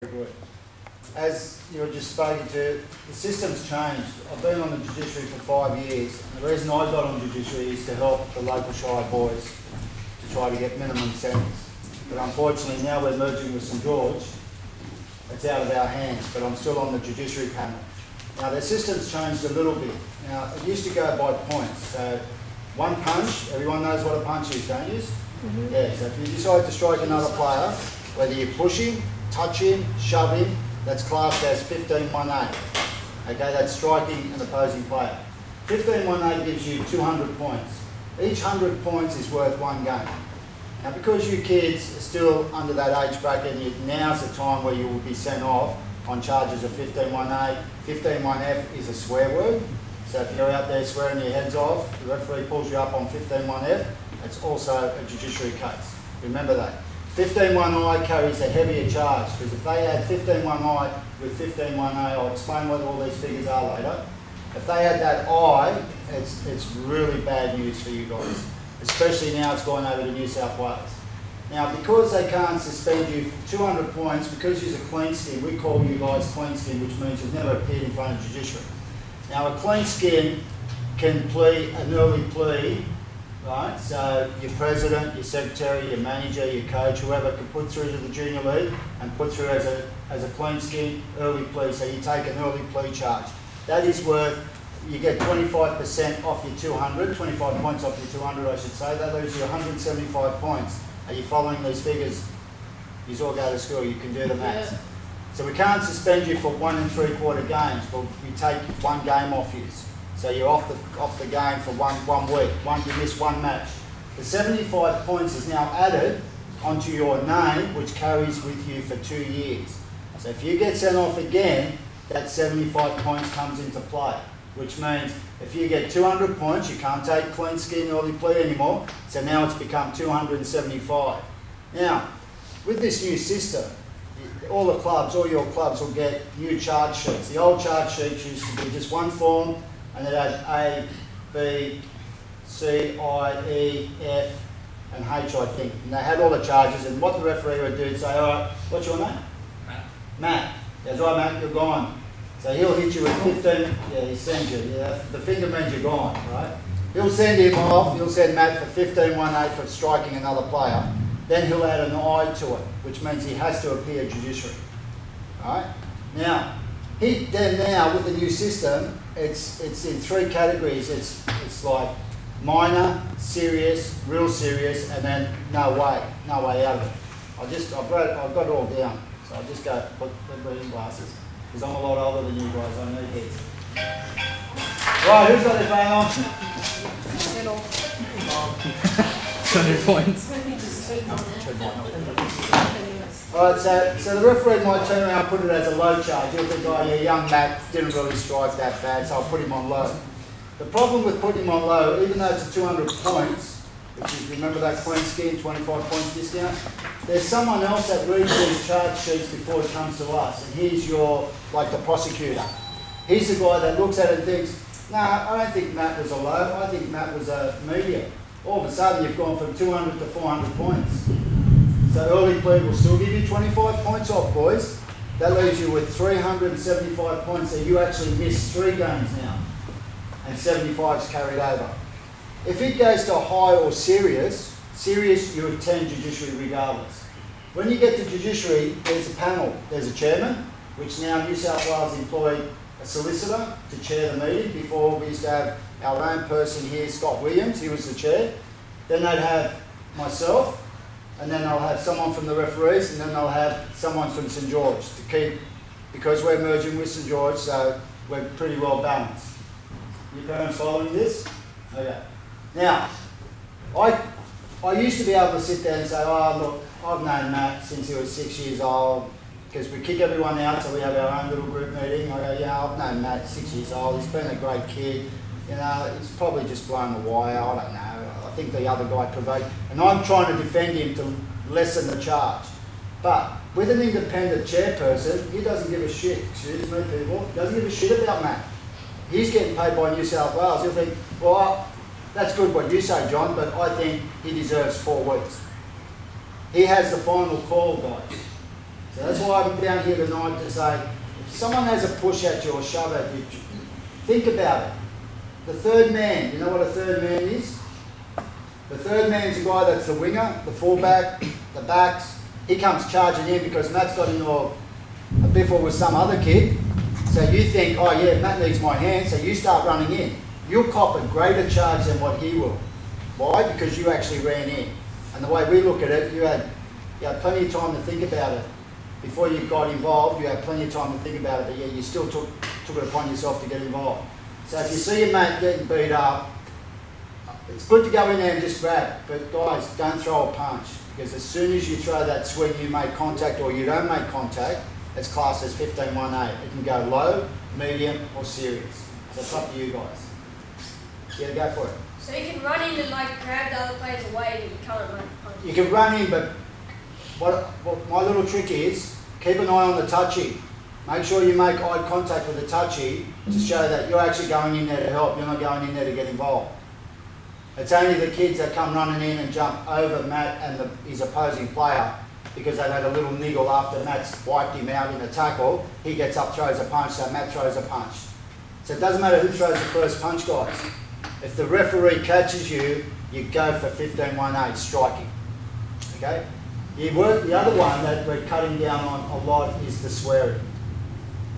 Good. As you were just speaking to, the system's changed. I've been on the Judiciary for 5 years, and the reason I got on Judiciary is to help the local Shire boys to try to get minimum sentence. But unfortunately now we're merging with St George, it's out of our hands, but I'm still on the Judiciary panel. Now their system's changed a little bit. Now it used to go by points, so one punch, everyone knows what a punch is, don't you? Mm-hmm. Yeah, so if you decide to strike another player, whether you push him, touch him, shove him, that's classed as 15-1-8. Okay, that's striking an opposing player. 15-1-8 gives you 200 points. Each 100 points is worth one game. Now because you kids are still under that age bracket, now's the time where you will be sent off on charges of 15-1-8. 15-1F is a swear word. So if you're out there swearing your heads off, the referee pulls you up on 15-1F, it's also a judiciary case. Remember that. 15-1I carries a heavier charge, because if they add 15-1I with 15-1A, I'll explain what all these figures are later. If they add that I, it's really bad news for you guys, especially now it's gone over to New South Wales. Now, because they can't suspend you for 200 points, because you're a clean skin, we call you guys clean skin, which means you've never appeared in front of Judiciary. Now, a clean skin can plea an early plea. Right, so your president, your secretary, your manager, your coach, whoever can put through to the junior league and put through as a clean skin early plea. So you take an early plea charge. That is worth, you get 25% off your 200, 25 points off your 200 I should say. That leaves you 175 points. Are you following these figures? You all go to school, you can do the maths. Yeah. So we can't suspend you for 1 3/4 games, but we take one game off you. So you're off the game for one week. You miss one match. The 75 points is now added onto your name, which carries with you for 2 years. So if you get sent off again, that 75 points comes into play, which means if you get 200 points, you can't take clean skin early plea anymore. So now it's become 275. Now, with this new system, all your clubs will get new charge sheets. The old charge sheets used to be just one form, and it had A, B, C, I, E, F, and H, I think. And they had all the charges, and what the referee would do is say, all right, what's your name? Matt. Matt. That's right, Matt, you're gone. So he'll hit you with 15, yeah, he sends you. Yeah, the finger means you're gone, right? He'll send him off, he'll send Matt for 15-1-8 for striking another player. Then he'll add an I to it, which means he has to appear judiciary. All right? Now, now with the new system, it's in 3 categories. It's like minor, serious, real serious, and then no way out of it. I've got it all down. So I'll just go put the reading glasses, because I'm a lot older than you guys. I need heads. Right, who's got their phone on? 200 points. Alright, so the referee might turn around and put it as a low charge. You'll think, oh yeah, young Matt didn't really strike that bad, so I'll put him on low. The problem with putting him on low, even though it's a 200 points, which is, remember that clean skin, 25 points discount, there's someone else that reads these charge sheets before it comes to us, and he's like the prosecutor. He's the guy that looks at it and thinks, nah, I don't think Matt was a low, I think Matt was a medium. All of a sudden you've gone from 200 to 400 points. So early plea will still give you 25 points off, boys. That leaves you with 375 points, so you actually miss 3 games now. And 75's carried over. If it goes to high or serious, you attend judiciary regardless. When you get to judiciary, there's a panel. There's a chairman, which now New South Wales employed a solicitor to chair the meeting. Before we used to have our own person here, Scott Williams, he was the chair. Then they'd have myself, and then they'll have someone from the referees, and then they'll have someone from St George to keep, because we're merging with St George, so we're pretty well balanced. You parents following this? Okay. Now, I used to be able to sit there and say, oh look, I've known Matt since he was 6 years old, because we kick everyone out, so we have our own little group meeting. I go, yeah, I've known Matt 6 years old, he's been a great kid, you know, he's probably just blown the wire, I don't know. I think the other guy provoked, and I'm trying to defend him to lessen the charge. But with an independent chairperson, he doesn't give a shit, excuse me people, he doesn't give a shit about Matt. He's getting paid by New South Wales. He'll think, well, that's good what you say, John, but I think he deserves 4 weeks. He has the final call, guys. So that's why I'm down here tonight to say, if someone has a push at you or shove at you, think about it. The third man, you know what a third man is? The third man's the guy that's the winger, the fullback, the backs. He comes charging in because Matt's got into a biffle with some other kid. So you think, oh yeah, Matt needs my hand, so you start running in. You'll cop a greater charge than what he will. Why? Because you actually ran in. And the way we look at it, you had plenty of time to think about it. Before you got involved, you had plenty of time to think about it, but yeah, you still took it upon yourself to get involved. So if you see your mate getting beat up, it's good to go in there and just grab, but guys, don't throw a punch, because as soon as you throw that swing, you make contact or you don't make contact, it's classed as 15-1-8. It can go low, medium, or serious. So it's up to you guys. Yeah, go for it. So you can run in and like grab the other players away, but you can't like punch. You can run in, but what my little trick is, keep an eye on the touchy. Make sure you make eye contact with the touchy to show that you're actually going in there to help, you're not going in there to get involved. It's only the kids that come running in and jump over Matt and his opposing player because they've had a little niggle after Matt's wiped him out in a tackle. He gets up, throws a punch, so Matt throws a punch. So it doesn't matter who throws the first punch, guys. If the referee catches you, you go for 15-1-8 striking. Okay? The other one that we're cutting down on a lot is the swearing.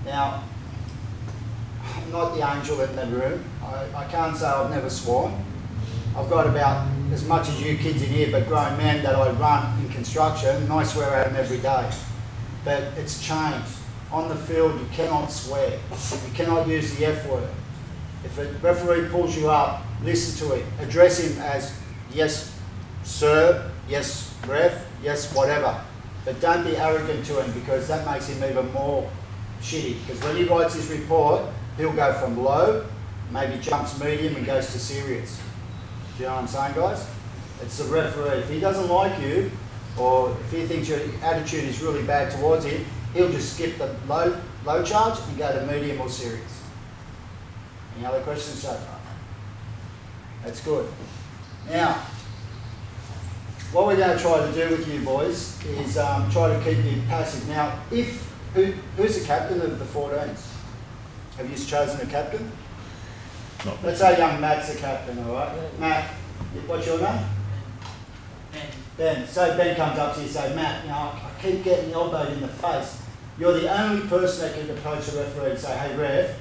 Now, I'm not the angel in the room. I can't say I've never sworn. I've got about as much as you kids in here, but grown men that I run in construction, and I swear at them every day. But it's changed. On the field, you cannot swear. You cannot use the F word. If a referee pulls you up, listen to it. Address him as, yes, sir, yes, ref, yes, whatever. But don't be arrogant to him, because that makes him even more shitty. Because when he writes his report, he'll go from low, maybe jumps medium and goes to serious. Do you know what I'm saying, guys? It's the referee. If he doesn't like you, or if he thinks your attitude is really bad towards him, he'll just skip the low charge and go to medium or serious. Any other questions so far? That's good. Now, what we're going to try to do with you boys is try to keep you passive. Now, who's the captain of the 14s? Have you chosen a captain? Not Let's say young Matt's the captain, all right? Yeah. Matt, what's your name? Ben. So Ben comes up to you and says, Matt, you know, I keep getting elbowed in the face. You're the only person that can approach the referee and say, hey, ref,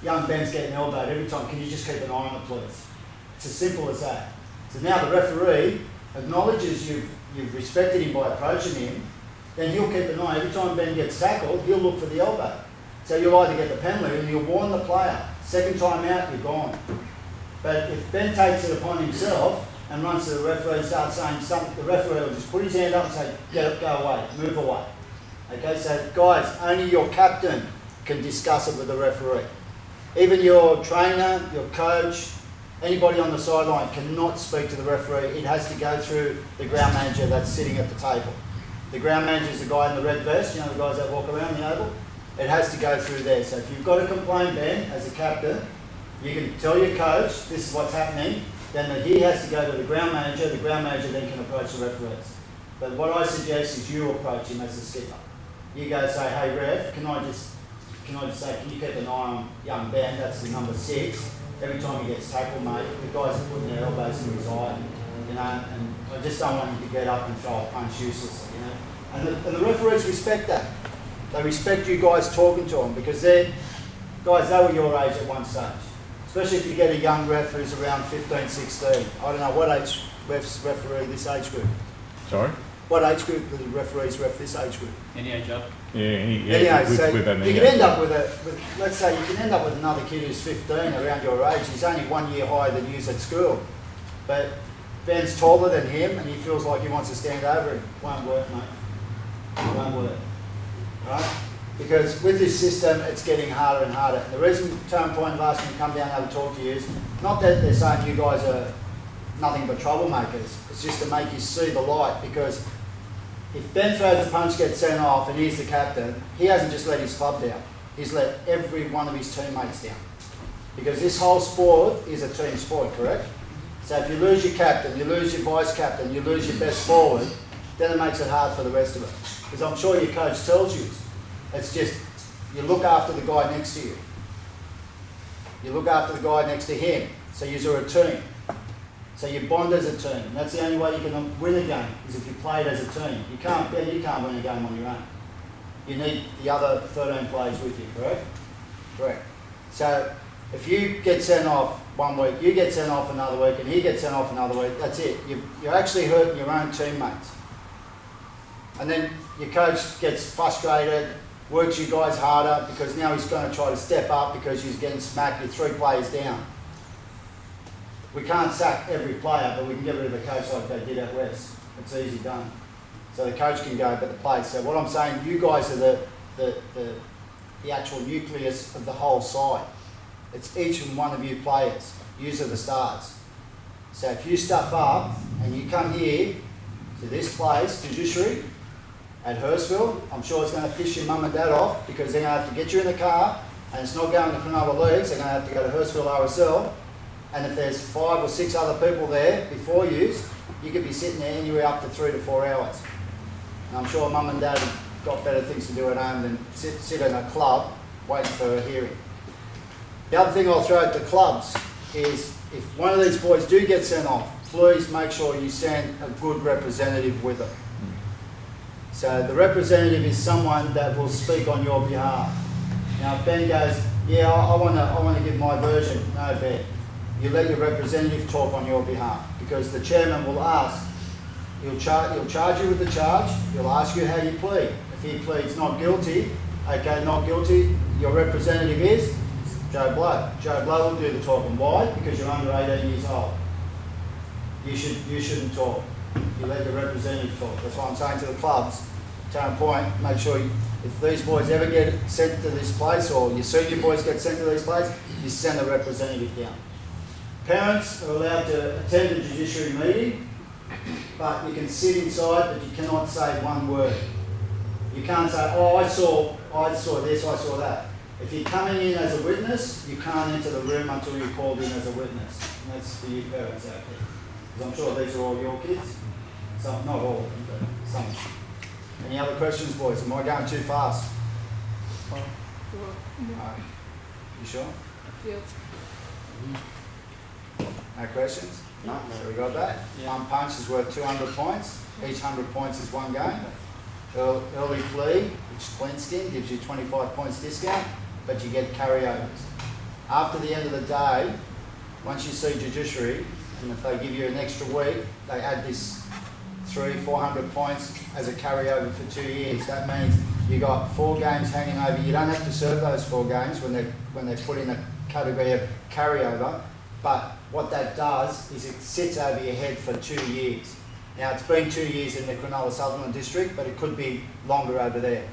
young Ben's getting elbowed every time. Can you just keep an eye on it, please? It's as simple as that. So now the referee acknowledges you've respected him by approaching him, then he'll keep an eye. Every time Ben gets tackled, he'll look for the elbow. So you'll either get the penalty and you'll warn the player. Second time out, you're gone. But if Ben takes it upon himself and runs to the referee and starts saying something, the referee will just put his hand up and say, get up, go away, move away. Okay, so guys, only your captain can discuss it with the referee. Even your trainer, your coach, anybody on the sideline cannot speak to the referee. It has to go through the ground manager that's sitting at the table. The ground manager is the guy in the red vest, you know, the guys that walk around the oval. It has to go through there. So if you've got a complaint, Ben, as a captain, you can tell your coach, this is what's happening, then he has to go to the ground manager then can approach the referees. But what I suggest is you approach him as the skipper. You go say, hey ref, can I just say, can you keep an eye on young Ben, that's the number 6, every time he gets tackled, mate, the guys are putting their elbows in his eye, you know, and I just don't want him to get up and throw a punch uselessly, you know. And the referees respect that. They respect you guys talking to them, because they were your age at one stage. Especially if you get a young ref who's around 15, 16. I don't know, what age refs referee this age group? Sorry? What age group do the referees ref this age group? Any age up? Yeah, So with you can end up with let's say you can end up with another kid who's 15 around your age. He's only 1 year higher than you at school. But Ben's taller than him and he feels like he wants to stand over him. Won't work, mate. It won't work. Right? Because with this system, it's getting harder and harder. And the reason turn point of asking to come down and have a talk to you is not that they're saying you guys are nothing but troublemakers. It's just to make you see the light, because if Ben throws a punch, gets sent off, and he's the captain, he hasn't just let his club down. He's let every one of his teammates down. Because this whole sport is a team sport, correct? So if you lose your captain, you lose your vice captain, you lose your best forward, then it makes it hard for the rest of it. because I'm sure your coach tells you. It's just, you look after the guy next to you. You look after the guy next to him. So you're a team. So you bond as a team. And that's the only way you can win a game, is if you play it as a team. You can't win a game on your own. You need the other 13 players with you, correct? Correct. So if you get sent off one week, you get sent off another week, and he gets sent off another week, that's it. You're actually hurting your own teammates. And then your coach gets frustrated, works you guys harder, because now he's going to try to step up because he's getting smacked, you're 3 players down. We can't sack every player, but we can get rid of a coach like they did at West. It's easy done. So the coach can go, but the players. So what I'm saying, you guys are the actual nucleus of the whole side. It's each and one of you players. Yous are the stars. So if you stuff up and you come here to this place, Judiciary, at Hurstville, I'm sure it's going to piss your mum and dad off, because they're going to have to get you in the car, and it's not going to Cronulla Leagues, they're going to have to go to Hurstville RSL, and if there's 5 or 6 other people there before you could be sitting there anywhere up to 3 to 4 hours. And I'm sure mum and dad have got better things to do at home than sit in a club waiting for a hearing. The other thing I'll throw at the clubs is, if one of these boys do get sent off, please make sure you send a good representative with them. So the representative is someone that will speak on your behalf. Now if Ben goes, yeah, I want to give my version, no Ben. You let your representative talk on your behalf, because the chairman will ask, he'll charge you with the charge, he'll ask you how you plead. If he pleads not guilty, okay, not guilty, your representative is Joe Blow. Joe Blow will do the talking. Why? Because you're under 18 years old. You shouldn't talk. You let the representative talk. That's why I'm saying to the clubs, Town Point, make sure if these boys ever get sent to this place, or your senior boys get sent to this place, you send a representative down. Parents are allowed to attend the judiciary meeting, but you can sit inside, but you cannot say one word. You can't say, oh, I saw this, I saw that. If you're coming in as a witness, you can't enter the room until you're called in as a witness. And that's for you parents out there. Because I'm sure these are all your kids. Some, not all of them, but some. Any other questions, boys? Am I going too fast? You sure? Yeah. No questions? No. So we got that. Yeah. One punch is worth 200 points. Each 100 points is one game. Early plea, which is clean skin, gives you 25 points discount, but you get carryovers. After the end of the day, once you see Judiciary, and if they give you an extra week, they add this 300-400 points as a carryover for 2 years. That means you got 4 games hanging over. You don't have to serve those 4 games when they put in a category of carryover. But what that does is it sits over your head for 2 years. Now it's been 2 years in the Cronulla Sutherland district, but it could be longer over there.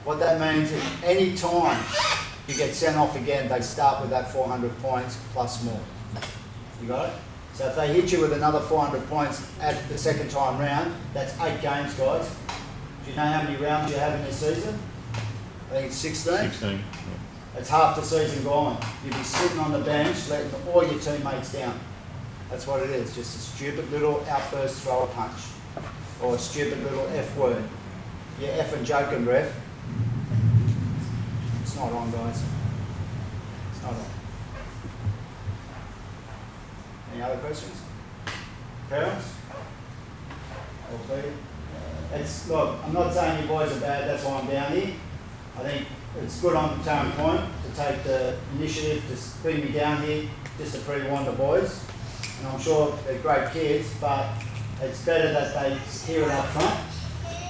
What that means is any time you get sent off again, they start with that 400 points plus more. You got it? So if they hit you with another 400 points at the second time round, that's 8 games, guys. Do you know how many rounds you have in this season? I think it's 16. 16. Yeah. It's half the season gone. You'll be sitting on the bench letting all your teammates down. That's what it is, just a stupid little outburst throw a punch. Or a stupid little F word. You're effing joking, ref. It's not on, guys. It's not on. Any other questions? Parents? Look, I'm not saying you boys are bad, that's why I'm down here. I think it's good on Town Point to take the initiative to bring me down here just to pre-warn the boys. And I'm sure they're great kids, but it's better that they hear it up front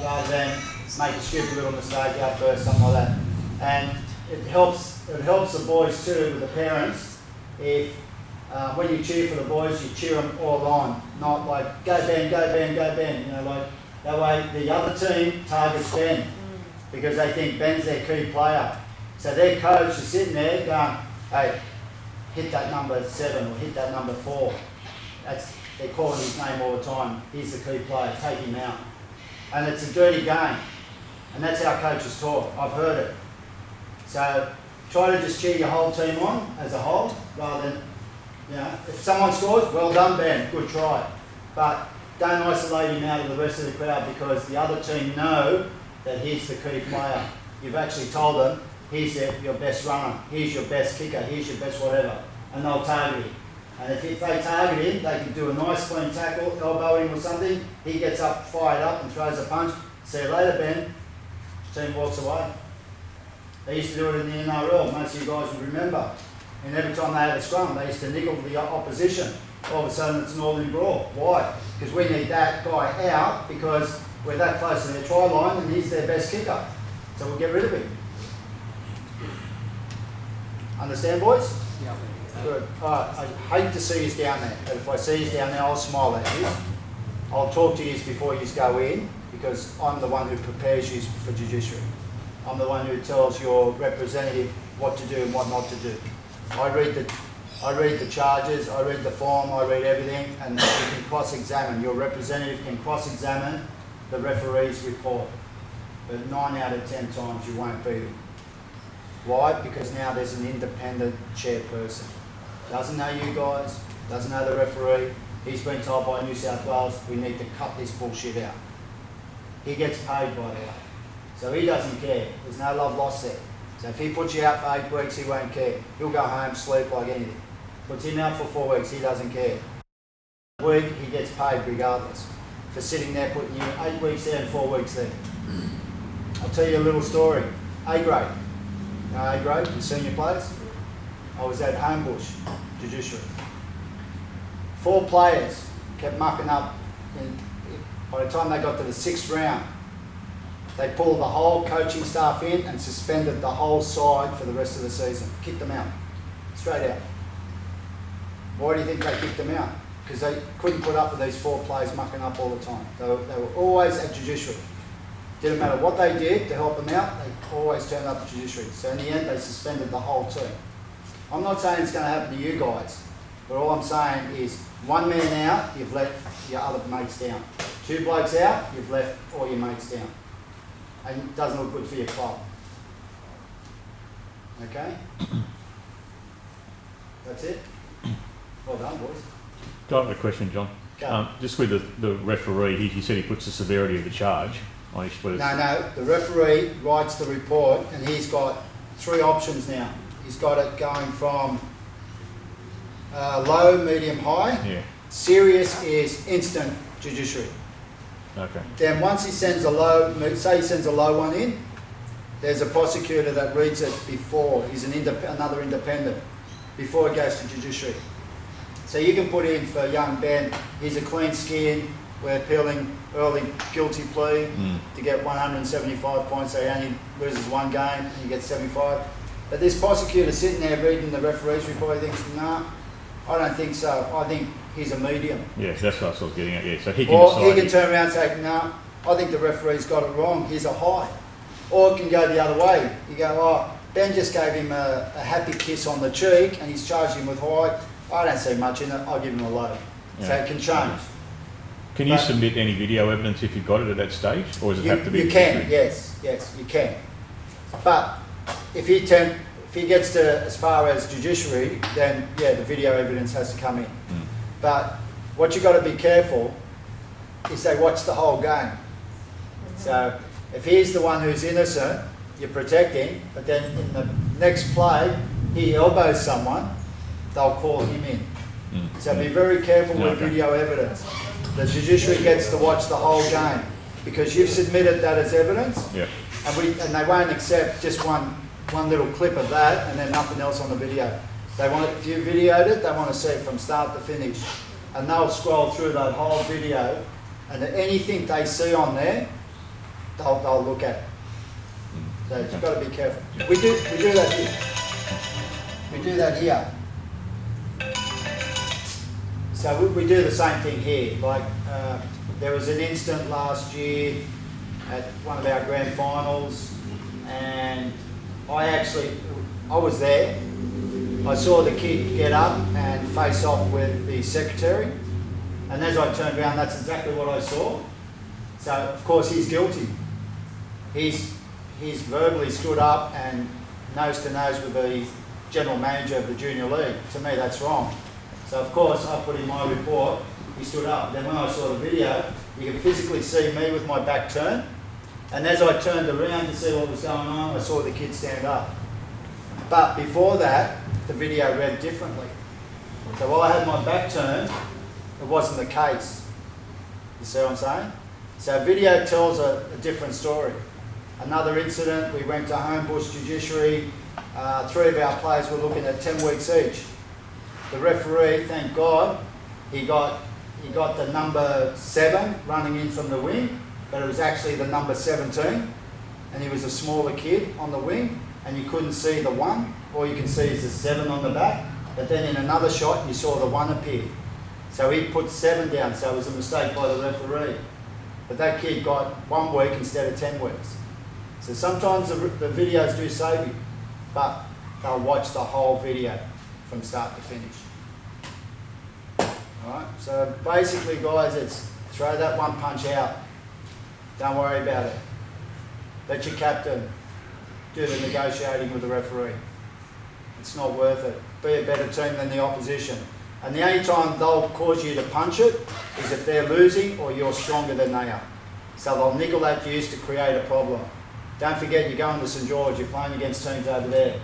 rather than make a stupid little mistake, outburst, something like that. And it helps the boys too, with the parents, if when you cheer for the boys, you cheer them all on, not like, go Ben, go Ben, go Ben, you know, like, that way the other team targets Ben because they think Ben's their key player. So their coach is sitting there going, hey, hit that number 7 or hit that number 4. They're calling his name all the time. He's the key player, take him out. And it's a dirty game. And that's how coaches talk. I've heard it. So try to just cheer your whole team on as a whole, rather than, you know, if someone scores, well done Ben, good try. But don't isolate him out of the rest of the crowd because the other team know that he's the key player. You've actually told them, here's your best runner, here's your best kicker, here's your best whatever, and they'll target him. And if they target him, they can do a nice clean tackle, elbow him or something, he gets up, fired up and throws a punch. See you later, Ben. Team walks away. They used to do it in the NRL, most of you guys would remember. And every time they had a scrum, they used to niggle the opposition. All of a sudden it's an all-in brawl. Why? Because we need that guy out because we're that close to their try line and he's their best kicker. So we'll get rid of him. Understand, boys? Yeah. Good. Alright, I hate to see you down there, but if I see you down there, I'll smile at you. I'll talk to you before you go in because I'm the one who prepares you for judiciary. I'm the one who tells your representative what to do and what not to do. I read the charges, I read the form, I read everything, and you can cross-examine. Your representative can cross-examine the referee's report. But 9 out of 10 times you won't beat him. Why? Because now there's an independent chairperson. Doesn't know you guys, doesn't know the referee. He's been told by New South Wales, we need to cut this bullshit out. He gets paid, by the way. So he doesn't care. There's no love lost there. So if he puts you out for 8 weeks, he won't care. He'll go home, sleep like anything. Puts him out for 4 weeks, he doesn't care. A week, he gets paid regardless for sitting there putting you 8 weeks there and 4 weeks there. I'll tell you a little story. A grade. You know A grade, the senior players? I was at Homebush, Judiciary. 4 players kept mucking up. And by the time they got to the 6th round, they pulled the whole coaching staff in and suspended the whole side for the rest of the season. Kicked them out. Straight out. Why do you think they kicked them out? Because they couldn't put up with these 4 players mucking up all the time. They were always at judiciary. Didn't matter what they did to help them out, they always turned up at judiciary. So in the end, they suspended the whole team. I'm not saying it's going to happen to you guys, but all I'm saying is 1 man out, you've let your other mates down. 2 blokes out, you've left all your mates down. And it doesn't look good for your club. Okay? That's it? Well done, boys. Got a question, John. Go. Just with the referee, he said he puts the severity of the charge on his splitters. No, the referee writes the report and he's got 3 options now. He's got it going from low, medium, high. Yeah. Serious is instant judiciary. Okay. Then once he sends a low, say he sends a low one in, there's a prosecutor that reads it before, he's another independent, before it goes to judiciary. So you can put in for young Ben, he's a clean skin, we're appealing early guilty plea to get 175 points, so he only loses 1 game and he gets 75. But this prosecutor sitting there reading the referee's report, he thinks, nah, I don't think so. I think he's a medium. Yeah, that's what I was getting at. Yeah, so he can Or decide. he can turn around and say, no, I think the referee's got it wrong. He's a high. Or it can go the other way. You go, oh, Ben just gave him a happy kiss on the cheek and he's charged him with high. I don't see much in it. I'll give him a low. Yeah. So it can change. Can you submit any video evidence if you've got it at that stage, or does it have to be? You can, yes, you can. But if he gets to as far as judiciary, then yeah, the video evidence has to come in. But what you've got to be careful is they watch the whole game. So if he's the one who's innocent, you're protecting, but then in the next play, he elbows someone, they'll call him in. So be very careful with video evidence. The judiciary gets to watch the whole game because you've submitted that as evidence, Yeah. and they won't accept just one little clip of that and then nothing else on the video. They want, if you videoed it, they want to see it from start to finish, and they'll scroll through that whole video, and anything they see on there, they'll look at it. So you've got to be careful. We do that here. We do that here. So we do the same thing here. Like there was an incident last year at one of our grand finals, and I was there. I saw the kid get up and face off with the secretary, and as I turned around, that's exactly what I saw. So of course he's guilty. He's verbally stood up and nose to nose with the general manager of the junior league. To me, that's wrong. So of course I put in my report, he stood up. Then when I saw the video, you can physically see me with my back turned, And as I turned around to see what was going on, I saw the kid stand up. But before that, the video read differently. So while I had my back turned, it wasn't the case. You see what I'm saying? So video tells a different story. Another incident, we went to Homebush Judiciary. 3 of our players were looking at 10 weeks each. The referee, thank God, he got the number 7 running in from the wing, but it was actually the number 17, and he was a smaller kid on the wing, and you couldn't see the 1. All you can see is the 7 on the back, but then in another shot you saw the 1 appear. So he put 7 down, so it was a mistake by the referee. But that kid got 1 week instead of 10 weeks. So sometimes the videos do save you, but they'll watch the whole video from start to finish. Alright, so basically guys, it's throw that 1 punch out. Don't worry about it. Let your captain do the negotiating with the referee. It's not worth it. Be a better team than the opposition. And the only time they'll cause you to punch it is if they're losing or you're stronger than they are. So they'll nickel at you to create a problem. Don't forget, you're going to St George, you're playing against teams over there.